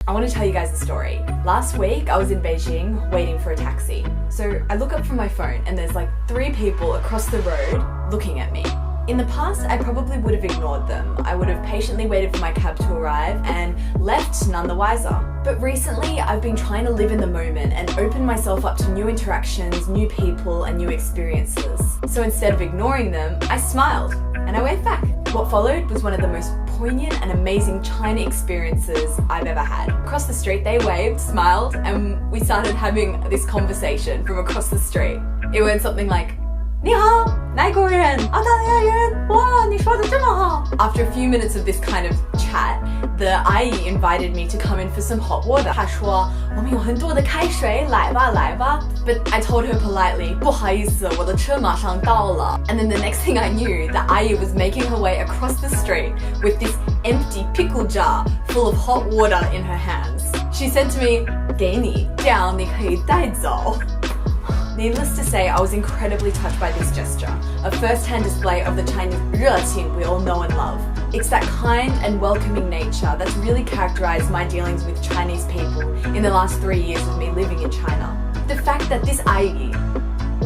I want to tell you guys a story. Last week, I was in Beijing waiting for a taxi. So I look up from my phone and there's like 3 people across the road looking at me. In the past, I probably would have ignored them. I would have patiently waited for my cab to arrive and left none the wiser. But recently, I've been trying to live in the moment and open myself up to new interactions, new people, and new experiences. So instead of ignoring them, I smiled and I waved back. What followed was one of the most poignant and amazing China experiences I've ever had. Across the street, they waved, smiled, and we started having this conversation from across the street. It went something like, 你好，哪国人？澳大利亚人。哇，你说得这么好。After a few minutes of this kind of chat, the ayi invited me to come in for some hot water. 她说我们有很多的开水，来吧来吧。But I told her politely, 不好意思，我的车马上到了。And then the next thing I knew, the ayi was making her way across the street with this empty pickle jar full of hot water in her hands. She said to me, 给你，这样你可以带走。Needless to say, I was incredibly touched by this gesture, a first-hand display of the Chinese 热情 we all know and love. It's that kind and welcoming nature that's really characterized my dealings with Chinese people in the last 3 years of me living in China. The fact that this ayi,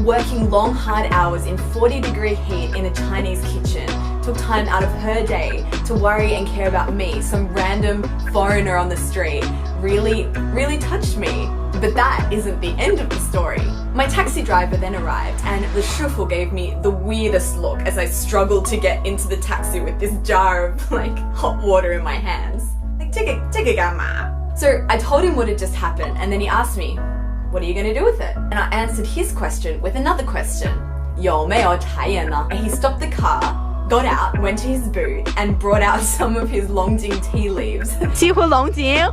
working long hard hours in 40-degree heat in a Chinese kitchen, took time out of her day to worry and care about me, some random foreigner on the street, really touched me. But that isn't the end of the story. My taxi driver then arrived and the shufu gave me the weirdest look as I struggled to get into the taxi with this jar of like hot water in my hands. Like, 这个干嘛? So I told him what had just happened and then he asked me, what are you going to do with it? And I answered his question with another question. 有没有茶叶呢? And he stopped the car, got out, went to his boot and brought out some of his Longjing tea leaves. 西湖龙井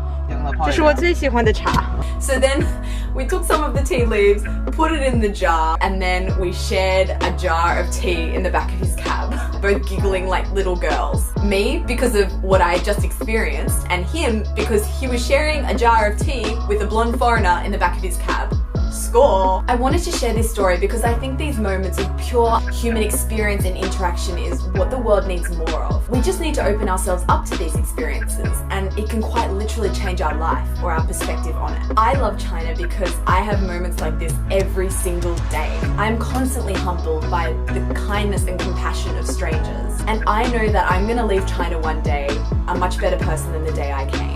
这是我最喜欢的茶. So then we took some of the tea leaves, put it in the jar, and then we shared a jar of tea in the back of his cab, both giggling like little girls. Me, because of what I had just experienced, and him, because he was sharing a jar of tea with a blonde foreigner in the back of his cab. Score! I wanted to share this story because I think these moments of pure human experience and interaction is what the world needs more of. We just need to open ourselves up to these experiences and it can quite literally change our life or our perspective on it. I love China because I have moments like this every single day. I'm constantly humbled by the kindness and compassion of strangers. And I know that I'm going to leave China one day a much better person than the day I came.